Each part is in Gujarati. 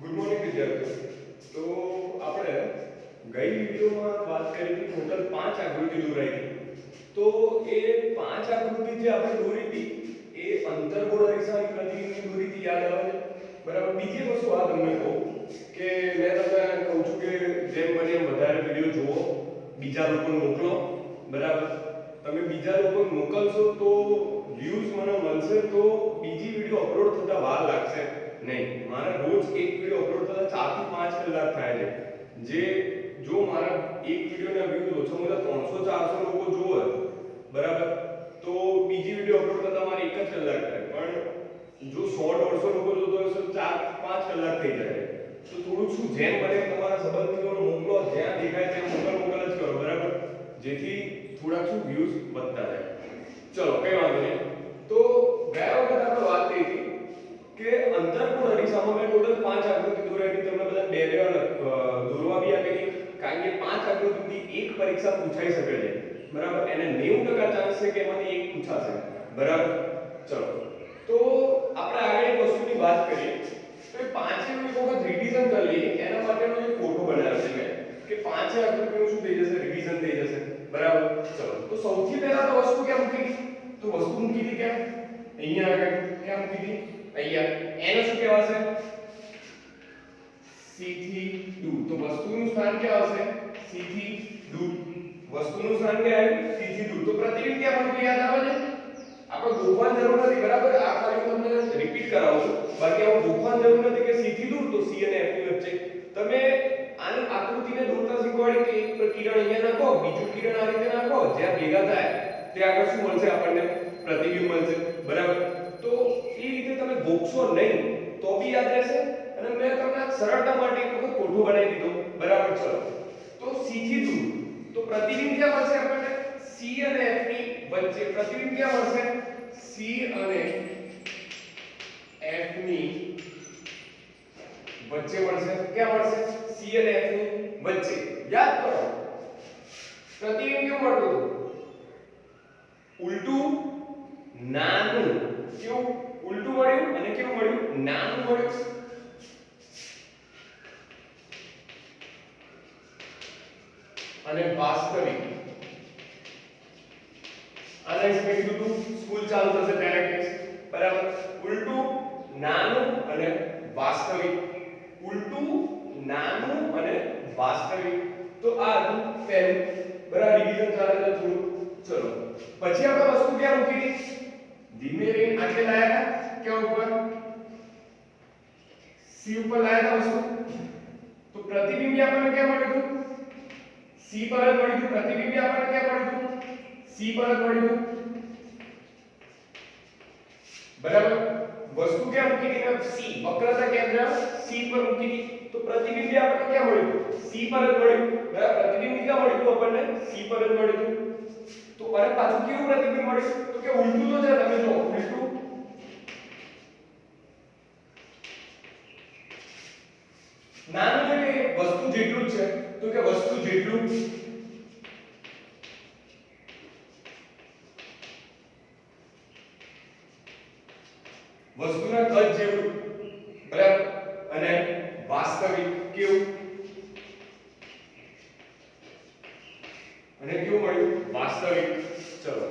ગુડ મોર્નિંગ વિદ્યાર્થીઓ. તો આપણે ગઈ વિડીયોમાં વાત કરી હતી ટોટલ 5 આકૃતિ દોરાઈ હતી. તો એ 5 આકૃતિ જે આપણે દોરી હતી એ અંતર્ગોળ અરીસાની પ્રતિબિંબની દોરી હતી, યાદ આવે છે? બરાબર. બીજી વસ્તુ આ તમને કહું કે મેં તમને કહું છું કે જેમ બને એમ વધારે વિડીયો જુઓ, બીજા લોકોને મોકલો. બરાબર. તમે બીજા લોકોને મોકલશો તો વ્યૂઝ મને મળશે, તો બીજી વિડીયો અપલોડ થતા વાર લાગશે નહીં. મારે રોજ એક વિડિયો અપલોડ થતા 4 થી 5 કલાક થાય છે. જે જો મારા એક વિડિયોના વ્યૂઝ ઓછામાં ઓછા 300 400 લોકો જોવે, બરાબર, તો બીજી વિડિયો અપલોડ થતા મારે 1 જ કલાક થાય. પણ જો 100 150 લોકો જોતો હશે તો 4 5 કલાક થઈ જાય. તો થોડુંક શું જેમ બને તમારા સંબંધીઓને મોકલો, જ્યાં દેખાય ત્યાં મોકલ જ કરો, બરાબર, જેથી થોડાક શું વ્યૂઝ વધતા જાય. ચલો, કઈ વાંધો નહીં. તો ગયા વખત આપણે વાત થઈ હતી કે અંતર્ગોળ અરીસામાં મેં ટોટલ 5 આકૃતિ દોરાઈ હતી. તમને બધા બે દોરવા બી આપી હતી, કારણ કે 5 આકૃતિથી એક પરીક્ષા પૂછાઈ શકે છે, બરાબર. એને 90% ચાન્સ છે કે એમાંથી એક પૂછાશે, બરાબર. ચલો, તો આપણે આગળ એક વસ્તુની વાત કરીએ તો એ પાંચેયનું એક વખત રિવિઝન કરી લઈએ. એના માટેનો એક ફોટો બનાવ્યો છે મેં કે 5 આકૃતિનું શું થઈ જશે, રિવિઝન થઈ જશે, બરાબર. ચલો, તો સૌથી પહેલા તો વસ્તુ ક્યાં મૂકી હતી? તો વસ્તુ મૂકી હતી ક્યાં? અહીંયા આગળ. ક્યાં મૂકી હતી? અહીંયા. એને શું કહેવાશે? C થી દૂર. તો વસ્તુનું સ્થાન ક્યાં હશે? C થી દૂર. વસ્તુનું સ્થાન ક્યાં આવ્યું? C થી દૂર. તો પ્રતિબિંબ ક્યાં બનતું યાદ આવે છે? આપણે ગોખવાની જરૂર નથી, બરાબર. આ ખાલી હું તમને રિપીટ કરાવું છું. બાકી આપણે ગોખવાની જરૂર નથી કે C થી દૂર તો C અને F ની વચ્ચે. તમે આની આકૃતિને દોરતા શીખવાડી કે એક કિરણ અહીંયા નાખો, બીજું કિરણ આ રીતે નાખો, જ્યાં ભેગા થાય ત્યાં આગળ શું મળશે આપણને? પ્રતિબિંબ મળશે, બરાબર. તો એ રીતે તમે ગોખશો નહીં તો બી યાદ રહેશે. અને મેં તમને સરળતા માટે એક વખત કોઠો બનાવી દીધો, બરાબર. ચલો, તો C થી દૂર તો પ્રતિબિંબ ક્યાં મળશે આપણને? C અને F ની વચ્ચે. પ્રતિબિંબ ક્યાં મળશે? C અને F ની વચ્ચે મળશે. ક્યાં મળશે? C અને F ની વચ્ચે. યાદ કરો, પ્રતિબિંબ કેવું મળતું હતું? ઉલટું નાનું. કેવું? ઉલટું મળ્યું અને કેવું મળ્યું? નાનું મળ્યું. અને વાસ્તવિક. આના વિશે મેં કીધું હતું સ્કૂલ ચાલુ થશે ત્યારે કહીશ, બરાબર. ઉલટું, નાનું અને વાસ્તવિક. ઉલટું, નાનું અને વાસ્તવિક. તો આ હતું પહેલું, બરાબર. રિવિઝન ચાલે છે થોડું. ચલો, પછી આપણે વસ્તુ ક્યાં મૂકી હતી? ધીમે રહીને આટલે લાયા હતા. ક્યાં ઉપર? C ઉપર લાયા હતા વસ્તુ. તો પ્રતિબિંબ આપણને ક્યાં મળ્યું હતું? C પર જ મળ્યું હતું. પ્રતિબિંબ આપણને ક્યાં મળ્યું હતું? C પર જ મળ્યું હતું, બરાબર. વસ્તુ ક્યાં મૂકી હતી? C વક્રતા કેન્દ્ર C પર મૂકી હતી. તો પ્રતિબિંબ આપણને ક્યાં મળ્યું હતું? C પર જ મળ્યું, બરાબર. પ્રતિબિંબ ક્યાં મળ્યું હતું આપણને? C પર જ મળ્યું હતું. તો અને પાછું કેવું પ્રતિબિંબ મળ્યું? તો કે ઉલટું તો છે. તમે જો ઉલટું. નાનું એટલે વસ્તુ જેટલું જ છે. તો કે વસ્તુ જેટલું. વસ્તુના કદ જેવું, બરાબર. અને વાસ્તવિક કેવું? અને કેવું મળ્યું? વાસ્તવિક. ચલો,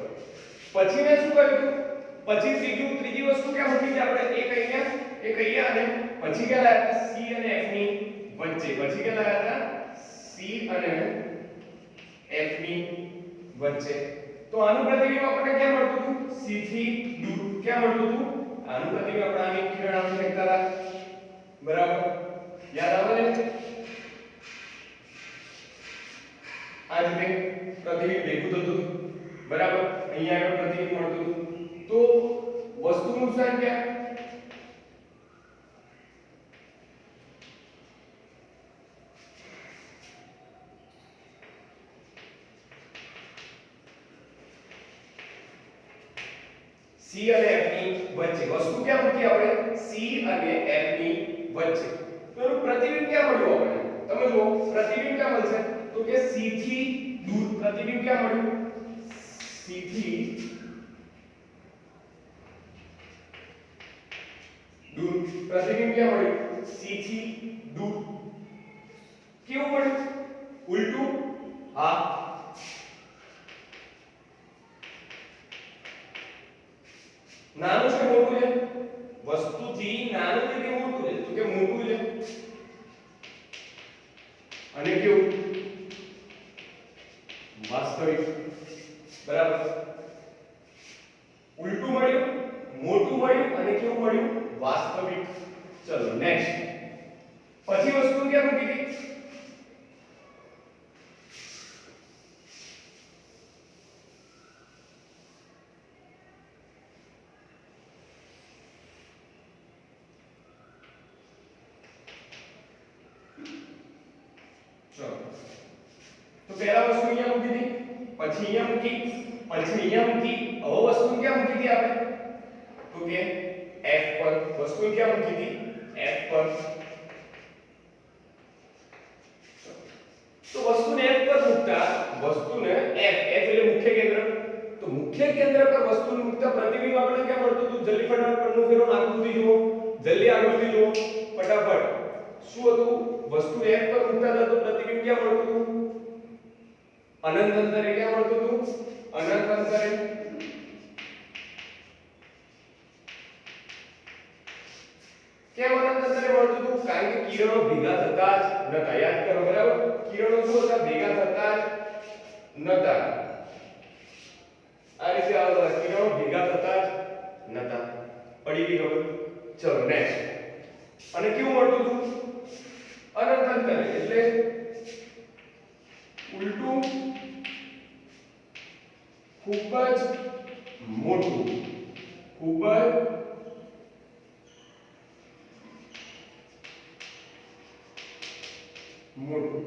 પછી મેં શું કર્યું? પછી ત્રીજી વસ્તુ ક્યાં મૂકી છે આપણે? એક અહીંયા અને પછી ક્યાં લાયા હતા? C અને F ની વચ્ચે. પછી ક્યાં લાયા હતા? C અને F ની વચ્ચે. તો આનું પ્રતિબિંબ આપણને ક્યાં મળતું હતું? C થી દૂર. ક્યાં મળતું હતું? આનું પ્રતિબિંબ આપણે આની કિરણ આમ ફેંકતા હતા, બરાબર. યાદ આવે ને? આ રીતે પ્રતિબિંબ ભેગું થતું હતું, બરાબર. અહીંયા આગળ પ્રતિબિંબ મળતું હતું. તો વસ્તુનું સ્થાન ક્યાં? C અને F ની વચ્ચે. વસ્તુ ક્યાં મૂકી આપણે? C અને F ની વચ્ચે. તો એનું પ્રતિબિંબ ક્યાં મળ્યું આપણે? તમે જુઓ, પ્રતિબિંબ ક્યાં મળશે? તો કે C થી દૂર. પ્રતિબિંબ ક્યાં મળ્યું? C થી દૂર. પ્રતિબિંબ ક્યાં મળ્યું? સી થી દૂર કેવું મળ્યું ઉલટું હા નાનું છે મોટું છે વસ્તુથી નાનું છે કે મોટું છે તો કે મોટું છે અને કેવું વાસ્તવિક બરાબર ઉલટું મળ્યું મોટું મળ્યું અને કેવું મળ્યું વાસ્તવિક ચલો નેક્સ્ટ પછી વસ્તુ ક્યાં મૂકી હતી તો પહેલા વસ્તુ અહીંયા મૂકી હતી પછી અહીંયા મૂકી પછી અહીંયા મૂકી હવે વસ્તુ ક્યાં મૂકી હતી આપણે તો કે f પર વસ્તુ ક્યાં મૂકી હતી f પર તો વસ્તુને f પર મૂકતા વસ્તુને f એટલે મુખ્ય કેન્દ્ર તો મુખ્ય કેન્દ્ર પર વસ્તુને મૂકતા પ્રતિબિંબ આપણે ક્યાં મળતું હતું જલ્દી ફટાફટ પરનું ફેરો આકૃતિ જુઓ જલ્દી આકૃતિ જુઓ ફટાફટ શું હતું વસ્તુ f પર મૂકતા હતા તો પ્રતિબિંબ ક્યાં મળતું હતું અનંત અંતરે ક્યાં મળતું હતું અનંત અંતરે કેમ અનંત અંતરે મળતું હતું કારણ કે કિરણો ભેગા થતા જ નતા યાદ કરો બરાબર કિરણો શું હતા ભેગા થતા જ નતા આ રીતે આવતા કિરણો ભેગા થતા જ નતા પડી ગઈ ખબર ચલો નેક્સ્ટ અને કેવું મળતું હતું અનંત અંતરે એટલે ઉલટું ખૂબ જ મોટું ખૂબ જ મોટું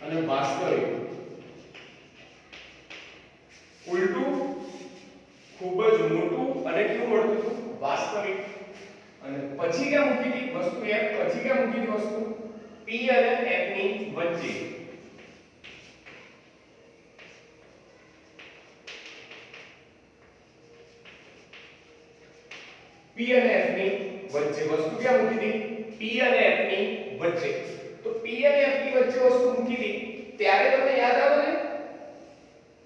અને વાસ્તવિક ઉલટું ખૂબ જ મોટું અને કેવું મળતું હતું વાસ્તવિક અને પછી ક્યાં મૂકી હતી વસ્તુ f પછી ક્યાં મૂકી હતી વસ્તુ p અને f ની વચ્ચે p અને f ની વચ્ચે વસ્તુ ક્યાં મૂકી હતી p અને f ની વચ્ચે તો p અને f ની વચ્ચે વસ્તુ મૂકી હતી ત્યારે તમને યાદ આવે ને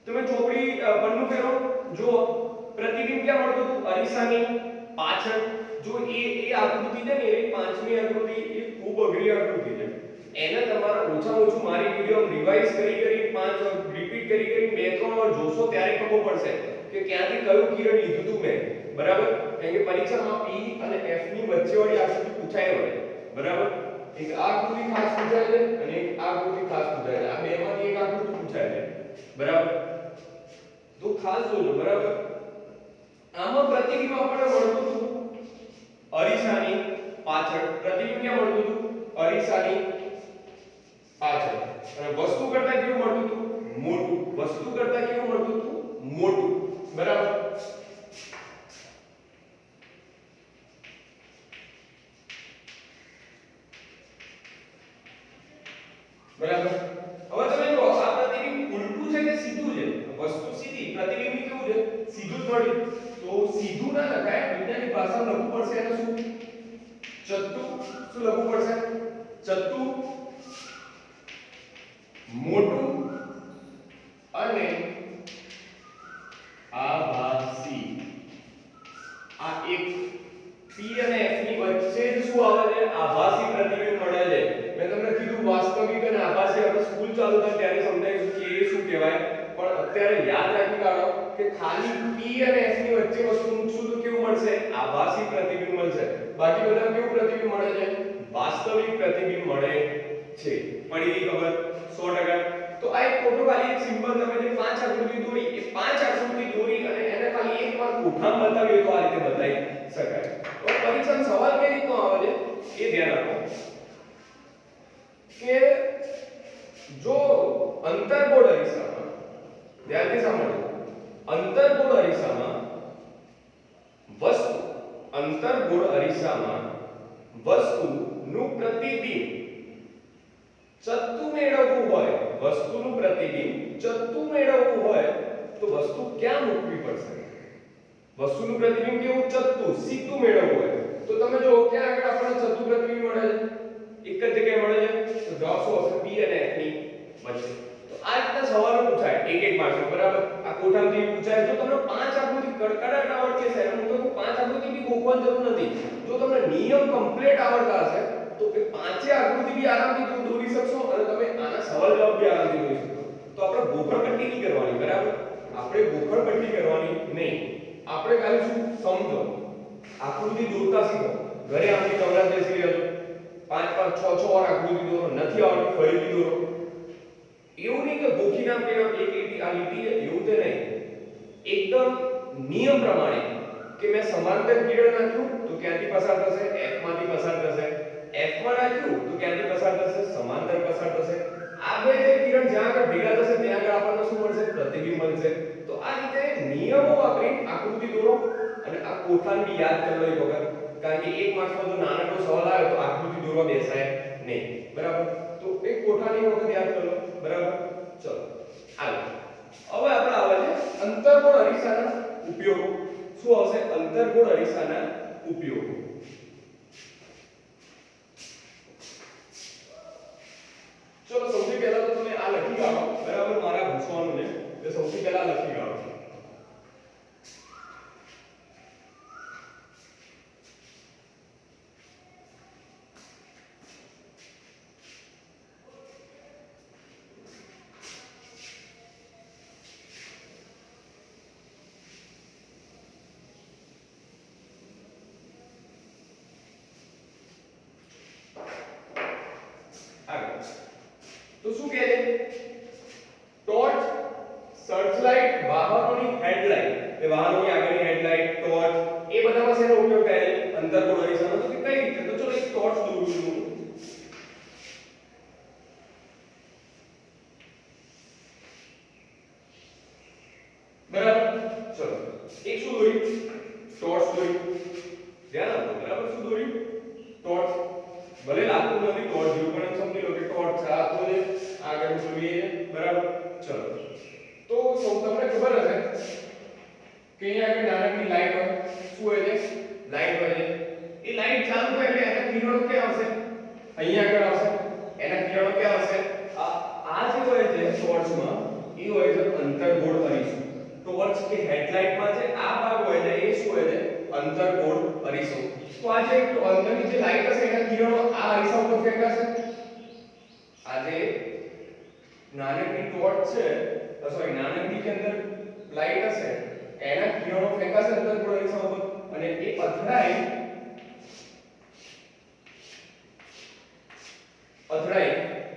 તમે ચોપડી પન્નું ફેરો જો પ્રતિબિંબ ક્યાં મળતું હતું અરીસાની પાછળ જો એ આકૃતિ છે ને એ પાંચમી આકૃતિ એ ખૂબ અઘરી આકૃતિ છે એને તમારા ઓછામાં ઓછું મારી વિડિયો રિવાઇઝ કરી પાંચ રિપીટ કરી બે ત્રણ વાર જોશો ત્યારે ખબર પડશે કે ક્યાંથી કયું કિરણ લીધું હતું મેં બરાબર કારણ કે પરીક્ષામાં p અને f ની વચ્ચેવાળી આકૃતિ પૂછાય હોય બરાબર એક આકૃતિ ખાસ પૂછાય છે અને એક આકૃતિ ખાસ પૂછાય છે આ બેમાંથી એક આકૃતિ પૂછાય છે બરાબર તો ખાસ જોજો બરાબર આમાં પ્રતિબિંબ આપણને મળતું હતું અરીસાની પાછળ પ્રતિબિંબ ક્યાં મળતું હતું અરીસાની પાછળ અને વસ્તુ કરતા કેવું મળતું હતું મોટું વસ્તુ કરતા કેવું મળતું હતું મોટું બરાબર બરાબર હવે તમે જો આ પ્રતિબિંબ ઉલટું છે કે સીધું છે વસ્તુ સીધી પ્રતિબિંબ કેવું છે સીધું જ મળ્યું તો સીધું ના લખાય વિજ્ઞાનની ભાષામાં લખવું પડશે એને શું લખવું પડશે ચત્તુ મોટું અને આભાસી આ એક p અને f ની વચ્ચે જ શું આવે છે આભાસી પ્રતિબિંબ મળે છે મેં તમને કીધું વાસ્તવિક અને આભાસી આપણે સ્કૂલ ચાલુ થાય ત્યારે સમજાવીશું કે એ શું કહેવાય પણ અત્યારે યાદ રાખી કાઢો કે ખાલી p અને f ની વચ્ચે વસ્તુ મૂકશું તો કેવું મળશે આભાસી પ્રતિબિંબ મળશે બાકી બધા કેવું પ્રતિબિંબ મળે છે વાસ્તવિક પ્રતિબિંબ મળે છે પડી ગઈ ખબર 100% તો આ એક ફોટો ખાલી એક સિમ્પલ તમે જે પાંચ આકૃતિ દોરી એ પાંચ આકૃતિ દોરી અને એને ખાલી એક વાર કોઠામાં બતાવ્યું તો આ રીતે બતાવી શકાય તો પરીક્ષાનો સવાલ કઈ રીતનો આવે છે એ ધ્યાન રાખો કે જો અંતર્ગોળ અરીસામાં ધ્યાનથી સાંભળો અંતર્ગોળ અરીસામાં વસ્તુનું પ્રતિબિંબ ચત્તુ મેળવવું હોય વસ્તુ ક્યાં મૂકવી પડશે વસ્તુનું પ્રતિબિંબ કેવું ચત્તુ સીધું મેળવવું હોય તો તમે જો ક્યાં આગળ આપણને ચત્તુ પ્રતિબિંબ મળે છે એક જ જગ્યાએ મળે છે તો જવાબ શું હશે P અને F ની વચ્ચે તો આ રીતના સવાલો પૂછાય એક એક માર્ક્સમાં બરાબર આ કોઠામાંથી પૂછાય જો તમને પાંચ આકૃતિ કડકડાટ આવડતી હશે હું તો પાંચ આકૃતિ બી ગોખવાની જરૂર નથી જો તમને નિયમ કમ્પ્લીટ આવડતા હશે તો એ પાંચે આકૃતિ બી આરામથી તમે દોરી શકશો અને તમે આના સવાલ જવાબ બી આરામથી દોરી શકશો તો આપણે ગોખણપટ્ટી નહીં કરવાની બરાબર આપણે ગોખણપટ્ટી કરવાની નહીં આપણે ખાલી શું સમજો આકૃતિ દોરતા શીખો ઘરે આમની કમરા બેસી રહ્યો છો 5 5 6 6 વાર આકૃતિ દોરો નથી આવડતી ફરીથી દોરો એવું નહીં કે ગોખી નામ કે એક લીટી આ લીટી એવું તે નહીં એકદમ નિયમ પ્રમાણે કે મેં સમાંતર કિરણ નાખ્યું તો ક્યાંથી પસાર થશે F માંથી પસાર થશે F માં નાખ્યું તો ક્યાંથી પસાર થશે સમાંતર પસાર થશે આ બે જે કિરણ જ્યાં આગળ ભેગા થશે ત્યાં આગળ આપણને શું મળશે પ્રતિબિંબ મળશે તો આ રીતે નિયમો વાપરી આકૃતિ દોરો અને આ કોઠાને બી યાદ કરી લો એક વખત કારણ કે એક માર્ક્સમાં જો નાનકડો સવાલ આવે તો આકૃતિ દોરવા બેસાય નહીં બરાબર તો એક કોઠાને એક વખત યાદ કરી લો બરાબર ચલો આગળ હવે આપણે આવે છે અંતર્ગોળ અરીસાના ઉપયોગો શું આવશે અંતર્ગોળ અરીસાના ઉપયોગો ચલો સૌથી પહેલા તો તમે આ લખી કાઢો બરાબર મારા પૂછવાનું છે એટલે સૌથી પહેલા લખી કાઢો તો શું કહે છે ટોર્ચ સર્ચલાઇટ વાહનોની હેડલાઇટ એ વાહનોની આગળની હેડલાઇટ ટોર્ચ એ બધામાં શેનો ઉપયોગ થાય છે અંતર્ગોળ અરીસાનો તો કઈ રીતે તો ચલો એક ટોર્ચ દોરું છું બરાબર ચલો એક શું દોરી ટોર્ચ દોરી ધ્યાન આપો બરાબર શું દોરી ટોર્ચ ભલે લાગતું નથી ટોર્ચ જેવું પણ સમજી લો કે ટોર્ચ છે આ તો જે આગળ જોઈએ બરાબર ચલો તો સૌ તમને ખબર હશે કે અહીંયા આગળ નાનકડી લાઈટ હોય શું હોય છે લાઈટ હોય છે એ લાઈટ ચાલુ થાય એટલે એના કિરણો ક્યાં આવશે અહીંયા આગળ આવશે એના કિરણો ક્યાં આવશે આ જે હોય છે ટોર્ચમાં એ હોય છે અંતર્ગોળ અરીસો ટોર્ચ કે હેડલાઇટમાં જે આ ભાગ હોય છે એ શું હોય છે અંતર્ગોળ અરીસો તો આ જે અંદરની જે લાઈટ હશે એના કિરણો આ અરીસા ઉપર ફેંકાશે આ જે નાનકડી ટોર્ચ છે સોરી નાનકડી કે અંદર લાઈટ હશે એના કિરણો ફેંકાશે અંતર્ગોળ અરીસા ઉપર અને એ અથડાઈ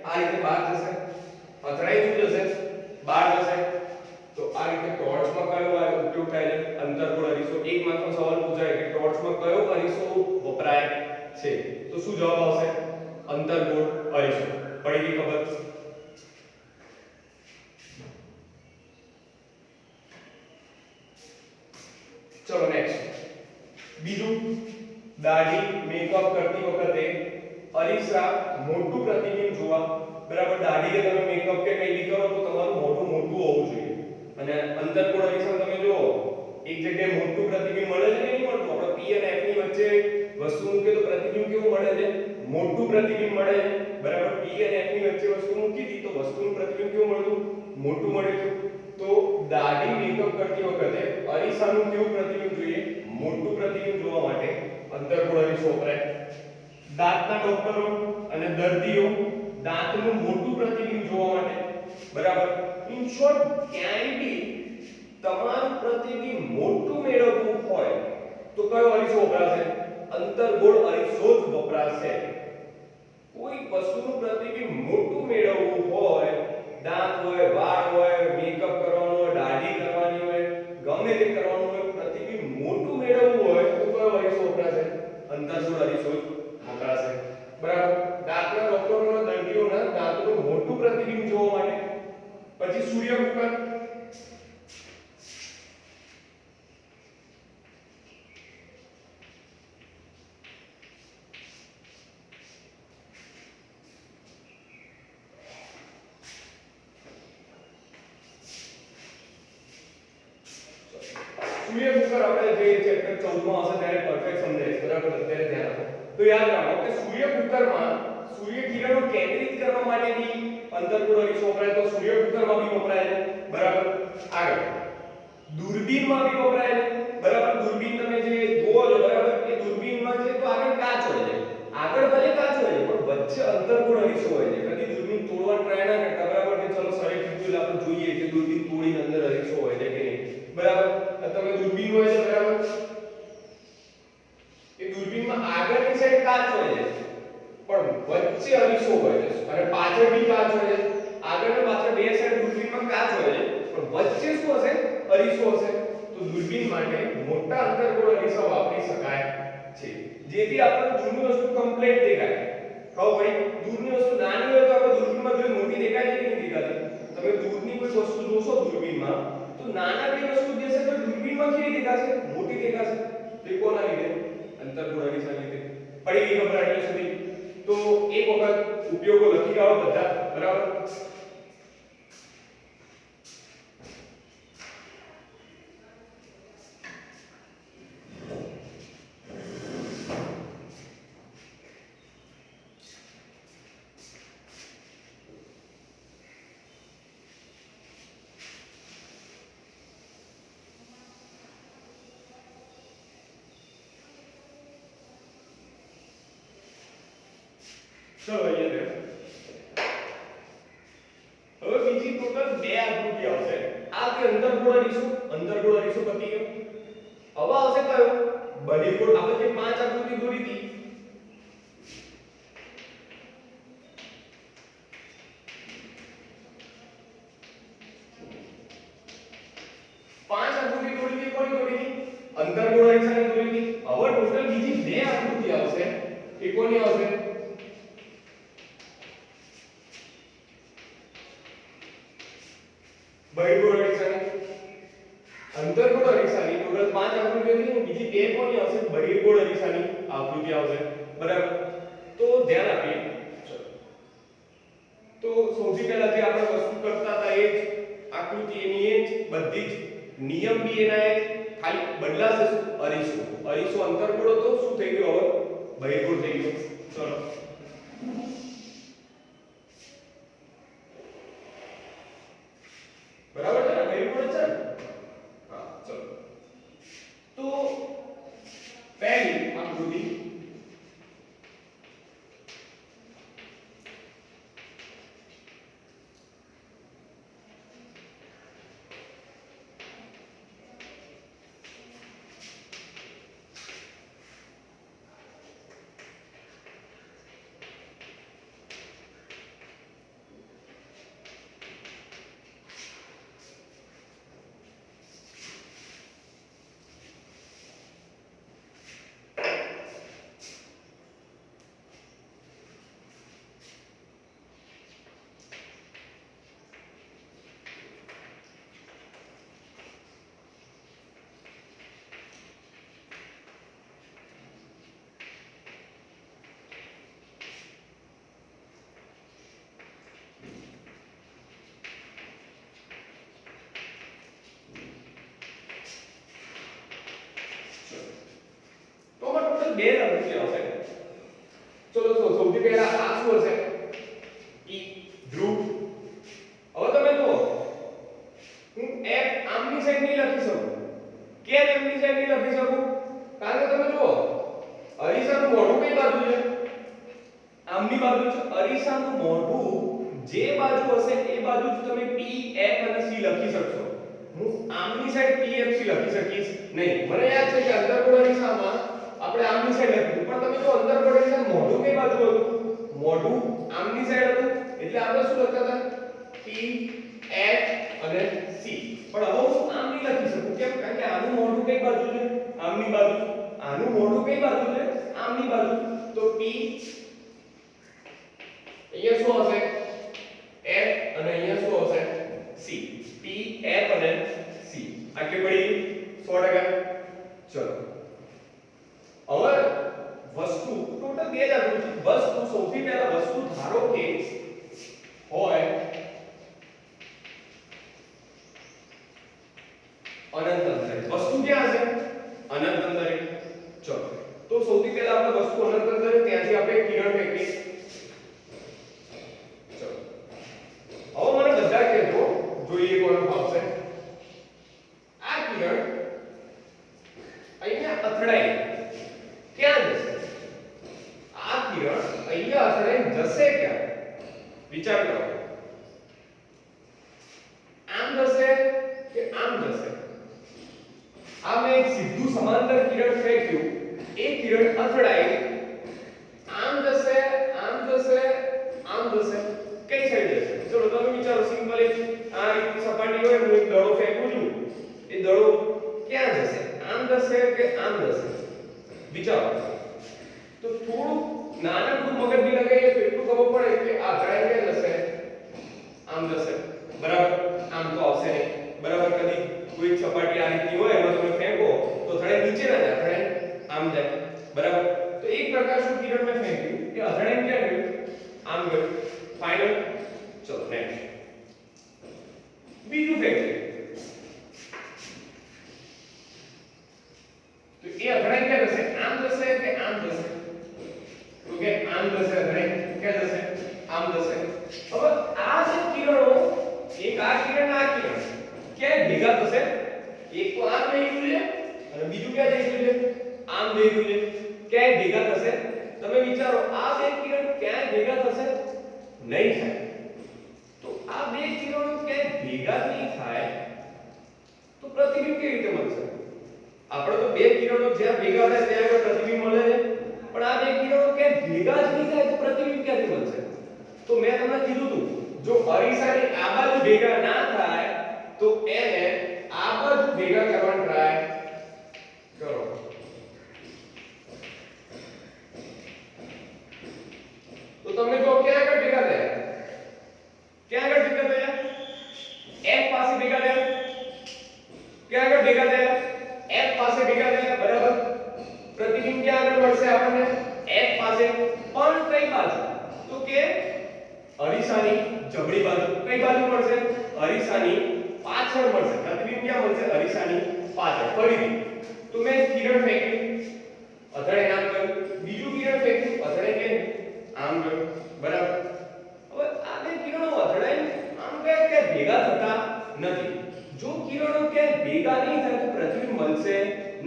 આ રીતે બહાર જશે અથડાઈ શું જશે બહાર જશે તો આ રીતે ટોર્ચમાં કયો ઉપયોગ થાય છે અંતર્ગોળ અરીસો એક માર્કનો સવાલ પૂછાય કે ટોર્ચમાં કયો અરીસો વપરાય છે તો શું જવાબ આવશે અંતર્ગોળ અરીસો પડી ગઈ ખબર ચલો નેક્સ્ટ બીજું દાઢી મેકઅપ કરતી વખતે અરીસા મોટું પ્રતિબિંબ જોવા બરાબર દાઢી કે તમે મેકઅપ કે કઈ બી કરો તો તમારું મોઢું મોટું હોવું જોઈએ અને અંતર્ગોળ અરીસા તમે જો એક જગ્યાએ મોટું પ્રતિબિંબ મળે છે કે નહીં મળતું આપણે P અને F ની વચ્ચે વસ્તુ મૂકે તો પ્રતિબિંબ કેવું મળે છે મોટું પ્રતિબિંબ મળે છે બરાબર P અને F ની વચ્ચે વસ્તુ મૂકી દી તો વસ્તુનું પ્રતિબિંબ કેવું મળતું મોટું મળે છે તો દાઢી મેકઅપ કરતી વખતે અરીસાનું કેવું પ્રતિબિંબ જોઈએ મોટું પ્રતિબિંબ જોવા માટે અંતર્ગોળ અરીસો વપરાય દાંતના ડોક્ટરો અને દર્દીઓ દાંતનું મોટું પ્રતિબિંબ જોવા માટે બરાબર ઇન શોર્ટ ક્યાંય બી તમારું પ્રતિબિંબ મોટું મેળવવું હોય તો કયો અરીસો વપરાશે અંતર્ગોળ અરીસો જ વપરાશે કોઈ વસ્તુનું પ્રતિબિંબ મોટું મેળવવું હોય દાંત હોય વાળ હોય મેકઅપ કરવાનો હોય દાઢી કરવાની હોય ગમે તે કરવાનું હોય પ્રતિબિંબ મોટું મેળવવું હોય તો કયો અરીસો વપરાશે અંતર્ગોળ અરીસો જ વપરાશે બરાબર દાંતના ડોક્ટરોના દર્દીઓના દાંતનું મોટું પ્રતિબિંબ જોવા માટે પછી સૂર્યકુકર સૂર્ય કુકર આપણે જે ચેપ્ટર 14 માં હશે ત્યારે પરફેક્ટ સમજાઈશ, બરાબર? અત્યારે ધ્યાન આપો. તો યાદ રાખો કે સૂર્ય કુકરમાં સૂર્ય કિરણો કેન્દ્રિત કરવા માટેની અંતર્ગોળ અરીસો વપરાય, તો સૂર્ય કુકરમાં બી વપરાય છે, બરાબર? આગળ દૂરબીનમાં બી વપરાય છે, બરાબર? દૂરબીન તમે જે જોવો છો, બરાબર, એ દૂરબીનમાં છે તો આગળ કાચ હોય છે, આગળ ભલે કાચ હોય છે પણ વચ્ચે અંતર્ગોળ અરીસો હોય છે. કદી દૂરબીન તોડવા ટ્રાય ના કરતા, બરાબર? કે ચલો સરે કીધું એટલે આપણે જોઈએ કે દૂરબીન તોડીને અંદર અરીસો હોય છે કે નહીં, બરાબર? તમે દૂરબીન હોય છે, બરાબર, એ દૂરબીનમાં આગળની સાઈડ કાચ હોય છે પણ વચ્ચે અરીસો હોય છે, અને પાછળ બી કાચ હોય છે. આગળ અને પાછળ બે સાઈડ દૂરબીનમાં કાચ હોય છે પણ વચ્ચે શું હશે? અરીસો હશે. તો દૂરબીન માટે મોટા અંતર્ગોળ અરીસા વાપરી શકાય છે, જેથી આપણને દૂરની વસ્તુ કમ્પ્લીટ દેખાય. કહો ભાઈ, દૂરની વસ્તુ નાની હોય તો આપણે દૂરબીનમાં જોઈ મોટી દેખાય છે કે નહીં દેખાતી? તમે દૂરની કોઈ વસ્તુ જોશો દૂરબીનમાં તો નાનકડી વસ્તુ દેશે તો દૂરબીનમાં કેવી દેખાશે? મોટી દેખાશે. તો એ કોના લીધે? અંતર્ગોળ અરીસા લીધે. પડી ગઈ ખબર આટલે સુધી? તો એક વખત ઉપયોગો લખી કાઢો બધા, બરાબર? ચલો અહીંયા દેખો. હવે બીજી ટોટલ બે આકૃતિ આવશે. આ કે અંતર્ગોળ અરીસો પતી ગયો. હવે આવશે કયો? બહિર્ગોળ. આપણે જે પાંચ આકૃતિ દોરી હતી, પાંચ આકૃતિ દોરી હતી, કોની દોરી હતી? અંતર્ગોળ અરીસાની દોરી હતી. હવે ટોટલ બીજી બે આકૃતિ આવશે. એ કોની આવશે? બહિર્ગોળ અરીસાની. અંતર્ગોળ અરીસાની ટોટલ પાંચ આકૃતિ હતી, બીજી બે કોની આવશે? બહિર્ગોળ અરીસાની આકૃતિ આવશે, બરાબર? તો ધ્યાન આપીએ. ચલો, તો સૌથી પહેલા જે આપણે વસ્તુ કરતા હતા એ જ આકૃતિ, એની એ જ બધી જ નિયમ બી એના એ ખાલી બદલાશે. અરીસો અંતર્ગોળ હતો, શું થઈ ગયો? હવે બહિર્ગોળ થઈ ગયો. ચલો, બરાબર છે ને? બહિર્ગોળ છે ને? હા, ચલો. તો પહેલી આકૃતિ બે આકૃતિ આવશે. ચલો, સૌથી પહેલા આ શું હશે? ઈ ધ્રુવ. હવે તમે જુઓ, હું f આમની સાઈડ નહીં લખી શકું. કેમ એમની સાઈડ નહીં લખી શકું? કારણ કે તમે જુઓ, અરીસાનું મોઢું કઈ બાજુ છે? આમની બાજુ છે. અરીસાનું મોઢું જે બાજુ હશે એ બાજુ જ તમે p f અને c લખી શકશો. હું આમની સાઈડ p f c લખી શકીશ નહીં. મને યાદ છે કે અંતર્ગોળ અરીસામાં આપણે આમની સાઈડ લખ્યું, પણ તમે જો અંતર્ગોળ અરીસાનું મોઢું કઈ બાજુ હતું? મોઢું આમની સાઈડ હતું, એટલે આપણે શું લખતા હતા? p f અને c. પણ હવે હું આમ નહીં લખી શકું. કેમ? કારણ કે આનું મોઢું કઈ બાજુ છે? આમની બાજુ. આનું મોઢું કઈ બાજુ છે? આમની બાજુ. તો p અહીંયા શું હશે? f અને અહીંયા શું હશે? c. p f અને c. આટલી પડી 100%. ચલો, હવે વસ્તુ ટોટલ બે જ આકૃતિ. વસ્તુ સૌથી પહેલા વસ્તુ ધારો કે હોય અનંત અંતરે. વસ્તુ ક્યાં હશે? વસ્તુ અનંત અંતરે ત્યાંથી આપણે કિરણ ફેંકીએ. ચલો હવે મને બધા કહેજો, જોઈએ કોને ફાવશે. આ કિરણ અહીંયા અથડાઈ ક્યાં જશે? આ કિરણ અહીંયા અથડાઈ જશે ક્યાં? વિચાર કરો. આમ જશે કે આમ જશે? આ મેં એક સીધું સમાંતર કિરણ ફેંક્યું, એ કિરણ અથડાઈ આમ જશે, આમ જશે, આમ જશે, કઈ સાઈડ જશે? ચલો તમે વિચારો. સિમ્પલ એક આ રીતની સપાટી હોય, હું એક દડો ફેંકું છું, એ દડો ક્યાં જશે? આમ જશે કે આમ જશે? વિચારો. તો થોડું નાનકડું મગજ બી લગાવીએ તો એટલું ખબર પડે કે આ અથડાઈ ક્યાં જશે? આમ જશે. બરાબર? આમ તો આવશે નહીં. બરાબર? કદી કોઈ સપાટી આ રીતની હોય એમાં તમે ફેંકો તો અથડાઈ નીચે ના જાય, અથડાઈ આમ જાય. બરાબર? તો એક પ્રકાશનું કિરણ મેં ફેંક્યું, એ અથડાઈ ક્યાં ગયું? આમ ગયું. ફાઇનલ. ચલો નેક્સ્ટ. બીજું ફેંક્યું તો એ અથડાઈ ક્યાં જશે? આમ જશે કે આમ જશે? તો કે આમ જશે. અથડાઈ ક્યાં જશે? આમ જશે. હવે આ જે કિરણો, એક આ કિરણ આ કિરણ ક્યાં ભેગા થશે? એક તો આમ જઈ રહ્યું છે અને બીજું ક્યાં જઈ રહ્યું છે? આમ જઈ રહ્યું છે. ક્યાં ભેગા થશે? તમે વિચારો. આ બે કિરણ ક્યાં ભેગા થશે? નહીં થાય. તો આ બે કિરણો ક્યાં ભેગા નહીં થાય તો પ્રતિબિંબ કેવી રીતે મળશે? આપણે તો બે કિરણો જ્યાં ભેગા થાય ત્યાં આગળ પ્રતિબિંબ મળે છે, પણ આ બે કિરણો ક્યાં ભેગા જ નહીં થાય તો પ્રતિબિંબ ક્યાંથી મળશે? તો મેં તમને કીધું હતું, જો અરીસાની આ બાજુ ભેગા ના થાય તો એને આ બાજુ ભેગા કરવાનો ટ્રાય કરો. તો તમે જો ક્યાં આગળ ભેગા થયા? ક્યાં આગળ ભેગા થયા? F પાસે ભેગા થયા. ક્યાં આગળ ભેગા થયા? F પાસે ભેગા થયા. બરાબર? પ્રતિબિંબ ક્યાં આગળ મળશે આપણને? F પાસે. પણ કઈ બાજુ? તો કે અરીસાની જમણી બાજુ. કઈ બાજુ મળશે? અરીસાની પાછળ મળશે. પ્રતિબિંબ ક્યાં મળશે? અરીસાની પાછળ. ફરીથી તો મેં કિરણ ફેંક્યું, અથડાઈ આમ ગયું. બીજું કિરણ ફેંક્યું, અથડાઈ કે આમ ગયું. બરાબર? હવે આ બે કિરણો અથડાઈ આમ કે ભેગા થતા નથી. જો કિરણો કે ભેગા નહીં થાય તો પ્રતિબિંબ મળશે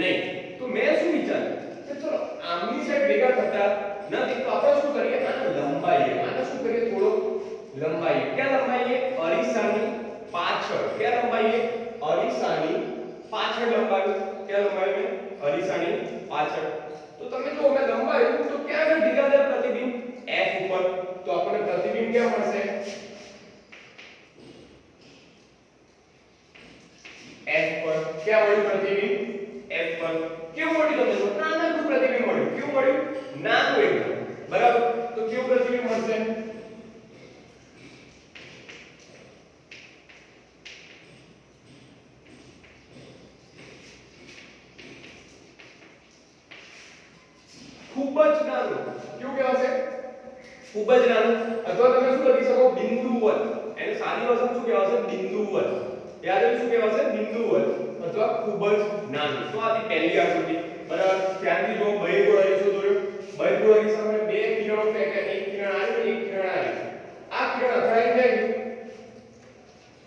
નહીં. તો મેં શું વિચાર્યું કે ચલો આમની સાઈડ ભેગા થતા નથી તો આપણે શું કરીએ? આને લંબાઈએ. આને શું કરીએ? થોડો લંબાઈએ. ક્યાં લંબાઈએ? અરીસાની પાછળ. ક્યાં લંબાઈએ? અરીસાની પાછળ લંબાવ્યું. ક્યાં લંબાવ્યું? અરીસાની પાછળ. તો તમે જો મેં લંબાવ્યું તો ક્યાં આગળ ભેગા થયા પ્રતિબિંબ? F ઉપર. તો આપણને પ્રતિબિંબ ક્યાં મળશે? F પર. ક્યાં મળ્યું પ્રતિબિંબ? F પર. કેવું મળ્યું તમને? નાનું પ્રતિબિંબ મળ્યું. કેવું મળ્યું? નાનું એકદમ. બરાબર? તો કેવું પ્રતિબિંબ મળશે? ખૂબ જ નાનું. કેવું કહેવાશે? ખૂબ જ નાનું. અથવા તમે શું લખી શકો? બિંદુવત. એને સાદી ભાષામાં શું કહેવાશે? બિંદુવત. યાદ રાખજો શું કહેવાશે? બિંદુવત અથવા ખૂબ જ નાનું. તો આથી પહેલી આકૃતિ. બરાબર? ધ્યાનથી જો બહિર્ગોળ અરીસો દોર્યો. બહિર્ગોળ અરીસામાં બે કિરણો ફેંક્યા. એક કિરણ આવ્યું, એક કિરણ આવ્યું. આ કિરણ અથડાઈ જાય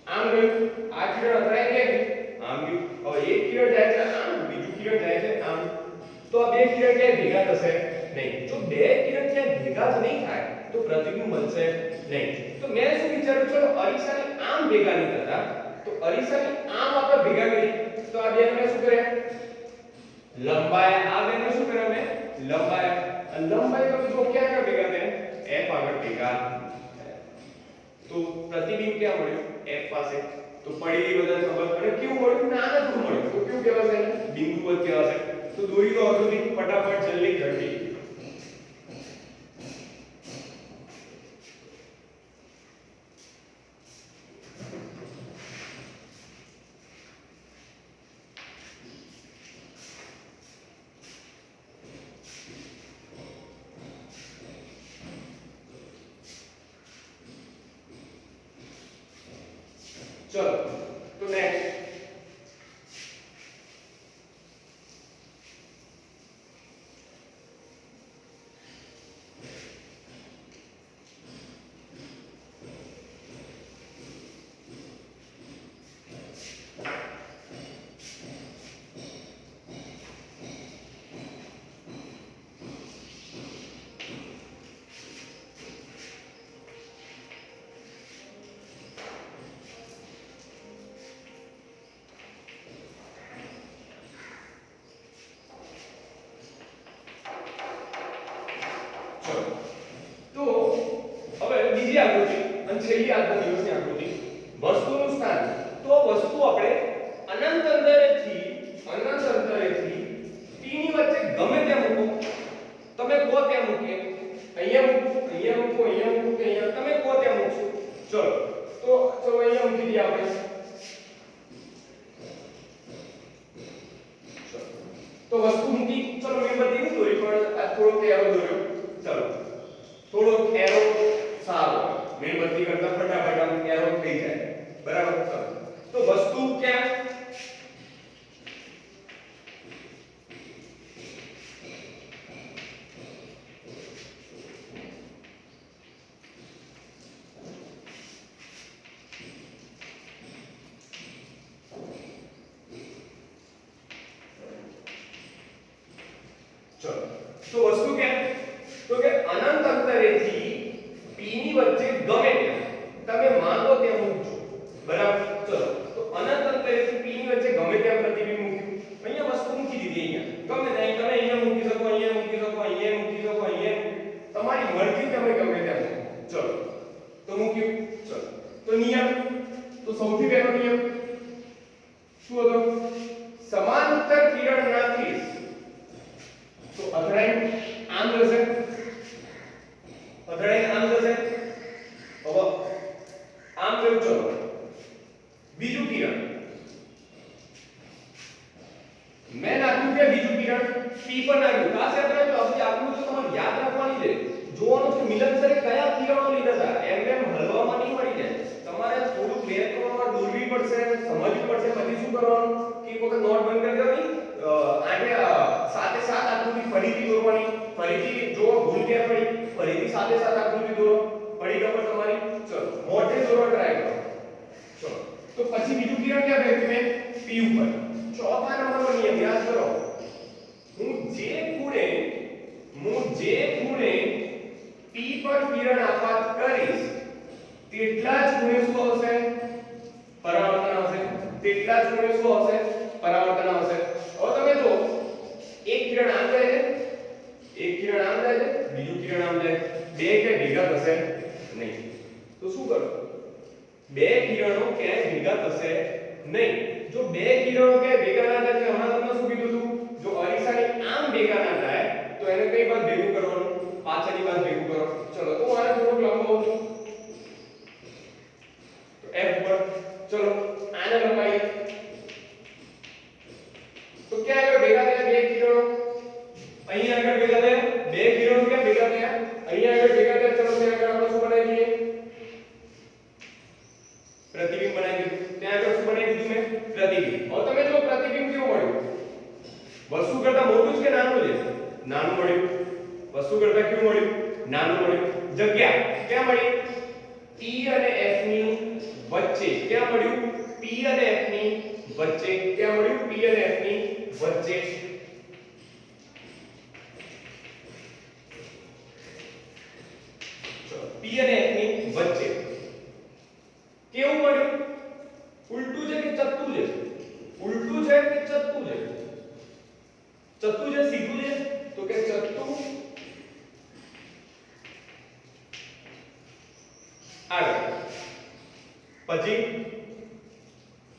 આમ ગયું. આ કિરણ અથડાઈ જાય આમ ગયું. હવે એક કિરણ જાય છે આમ, બીજું કિરણ જાય છે આમ. તો આ બે કિરણ ક્યાંય ભેગા થશે નહીં. જો બે કિરણ ક્યાંય ભેગા જ નહીં થાય તો પ્રતિબિંબ મળશે નહીં. તો મેં શું વિચાર્યું? ચલો અરીસાને આમ ભેગા નહીં થતા તો અરીસાને આમ આપણે ભેગા કરી. તો આ બેને મેં શું કર્યા? લંબાયા. આ બેને શું કર્યા? મેં લંબાયા. અને લંબાઈ તમે જો ક્યાં આગળ ભેગા થયા? F આગળ ભેગા. તો પ્રતિબિંબ ક્યાં મળ્યું? F પાસે. તો પડી બધા ખબર. અને કેવું મળ્યું? નાનકડું મળ્યું. તો કેવું કહેવાશે? બિંદુવત કહેવાશે. તો દોરી દો આકૃતિ ફટાફટ, જલ્દી ઝડપી. ચલો તો નેક્સ્ટ. છેલ્લી આજના દિવસની આકૃતિ વસ્તુનું સ્થાન તો વસ્તુ આપણે અનંત અંતરેથી t ની વચ્ચે ગમે ત્યાં મૂકો તમે કહો ત્યાં મૂકીએ અહીંયા મૂકો કે અહીંયા તમે કહો ત્યાં મૂકશો ચલો ચલો અહીંયા મૂકી દઈએ આપણે તો વસ્તુ મૂકી ચલો મીણબત્તી નહીં દોરી પણ આ થોડો એરો દોર્યો ચલો થોડો એરો સારો મીણબત્તી કરતા ફટાફટ આમ એરો થઈ જાય બરાબર ચલો તો વસ્તુ ક્યાં તો વસ્તુ ક્યાં તો કે અનંત અંતરેથી p ની વચ્ચે ગમે ત્યાં તમે માંગો ત્યાં મૂકજો બરાબર ચલો તો અનંત અંતરેથી p ની વચ્ચે ગમે ત્યાં પ્રતિબિંબ મૂક્યું અહીંયા વસ્તુ મૂકી દીધી અહીંયા ગમે ત્યાં તમે અહીંયા મૂકી શકો અહીંયા મૂકી શકો અહીંયા મૂકી શકો અહીંયા તમારી મરજી તમે ગમે ત્યાં મૂકો ચલો તો મૂક્યું ચલો તો નિયમ તો સૌથી પહેલો નિયમ શું હતો સમાંતર કિરણ નાખીશ તો અથડાઈ આમ જશે હવે આમ કર્યું ચલો બીજું કિરણ મેં નાખ્યું કે બીજું કિરણ p પર નાખ્યું ખાસ યાદ રાખજો આપણે આકૃતિ તમારે યાદ રાખવાની છે જોવાનું છે મિલન સરે કયા કિરણો લીધા હતા એમ હલવામાં નહીં મળી જાય તમારે થોડું બે ત્રણ વાર દોરવી પડશે સમજવી પડશે પછી શું કરવાનું કે એક વખત નોટ બંધ કરી દેવાની આને સાથે સાથ આકૃતિ ફરીથી દોરવાની ફરીથી જો ભૂલ ક્યાં પડી ફરીથી સાથે સાથ આકૃતિ દોરો પડી ખબર તમારી ચલો મોઢે દોરવા ટ્રાય કરો ચલો તો પછી બીજું કિરણ ક્યાં ગયું મેં p ઉપર ચોથા નંબરનો નિયમ યાદ કરો હું જે ખૂણે p પર કિરણ આપાત કરીશ તેટલા જ ખૂણે શું આવશે પરાવર્તન આવશે તેટલા જ ખૂણે શું આવશે પરાવર્તન આવશે હવે તમે જો એક કિરણ આમ જાય છે એક કિરણ આમ જાય છે બીજું કિરણ આમ જાય બે કે ભેગા થશે નહીં તો શું કરો બે કિરણો ક્યાંય ભેગા થશે નહીં જો બે કિરણો ક્યાંય ભેગા ના થાય તો હમણાં તમને શું કીધું હતું જો અરીસાની આમ ભેગા ના થાય તો એને કઈ બાજુ ભેગું કરવાનું પાછળની બાજુ ભેગું કરો ચલો તો હું આને થોડુંક લંબાવું છું તો f પર ચલો આને લંબાઈએ તો ક્યાં આગળ ભેગા થયા બે કિરણો અહીંયા આગળ ભેગા થયા બે કિરણો ક્યાં ભેગા થયા અહીંયા આગળ ભેગા થયા ચલો ત્યાં આગળ આપણે શું બનાવી દઈએ પ્રતિબિંબ બનાવી દીધું ત્યાં આગળ શું બનાવી દીધું મેં પ્રતિબિંબ હવે તમે જો પ્રતિબિંબ કેવું મળ્યું વસ્તુ કરતા મોટું છે કે નાનું છે નાનું મળ્યું વસ્તુ કરતા કેવું મળ્યું નાનું મળ્યું જગ્યા ક્યાં મળી p અને f ની વચ્ચે ક્યાં મળ્યું p અને f ની વચ્ચે ક્યાં મળ્યું p અને f ની વચ્ચે p અને f ની વચ્ચે કેવું મળ્યું ઉલટું છે કે ચત્તું છે ઉલટું છે કે ચત્તું છે ચત્તું છે સીધું છે તો કે ચત્તું આગળ પછી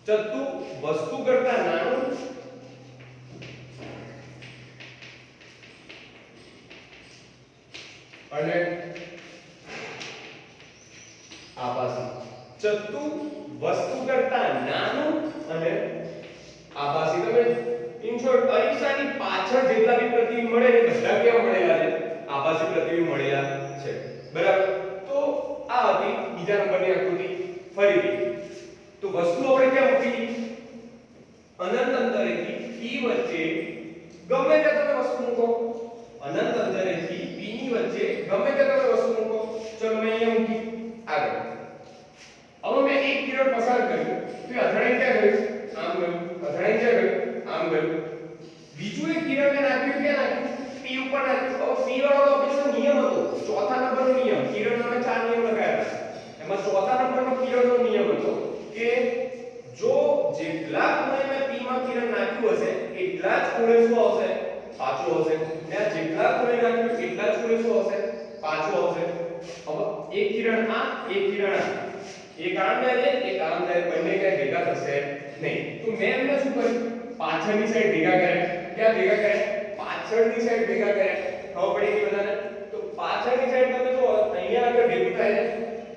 ચત્તું વસ્તુ કરતા નાનું અને આભાસી ચત્તુ વસ્તુ કરતા નાનું અને આભાસી તમે ઇન શોર્ટ અરીસાની પાછળ જેટલા બી પ્રતિબિંબ મળે એ બધા કેવા મળેલા છે આભાસી પ્રતિબિંબ મળેલા છે બરાબર તો આ હતી બીજા નંબરની આકૃતિ ફરીથી તો વસ્તુ આપણે ક્યાં મૂકી અનંત અંતરેથી p વચ્ચે ગમે તે તમે વસ્તુ મૂકો અનંત અંતરેથી p ની વચ્ચે ગમે તે તમે વસ્તુ મૂકો ચલો મેં અહીંયા મૂકી આગળ હવે મેં એક કિરણ પસાર કર્યું તો એ અથડાઈ ક્યાં ગયું આમ ગયું અથડાઈ ક્યાં ગયું આમ ગયું બીજું એક કિરણ મેં નાખ્યું ક્યાં નાખ્યું p ઉપર નાખ્યું હવે p વાળો તો આપણો નિયમ હતો ચોથા નંબરનો નિયમ કિરણનો મેં ચાર નિયમ લગાવ્યા એમાં ચોથા નંબરનો કિરણનો નિયમ હતો કે જો જેટલા ખૂણે મેં p માં કિરણ નાખ્યું હશે એટલા જ ખૂણે શું આવશે પાછું આવશે મેં જેટલા ખૂણે નાખ્યું એટલા જ ખૂણે શું આવશે પાછું આવશે હવે એક કિરણ આ એક કિરણ આ એક આમ જાય એક આમ જાય બંને કઈ ભેગા થશે નહીં તો મેં એમને શું કર્યું પાછળની સાઈડ ભેગા કર્યા ક્યાં ભેગા કર્યા પાછળની સાઈડ ભેગા કર્યા ખબર પડી ગઈ બધાને તો પાછળની સાઈડ તમે જો અહીંયા આગળ ભેગું થાય છે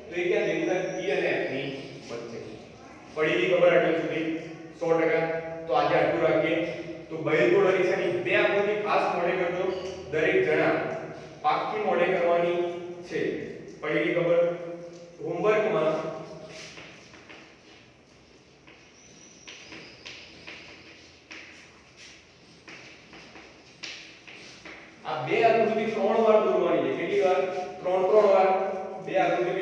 તો એ ક્યાં ભેગું થાય E અને F ની વચ્ચે પડી ગઈ ખબર આટલું સુધી 100% તો આજે આટલું રાખીએ તો બહિર્ગોળ અરીસાની બે આકૃતિ ખાસ મોઢે કરજો દરેક જણા પાક્કી મોઢે કરવાની છે પડી ગઈ ખબર હોમવર્કમાં આ બે આકૃતિ 3 વાર દોરવાની છે કેટલી વાર 3 વાર બે આકૃતિ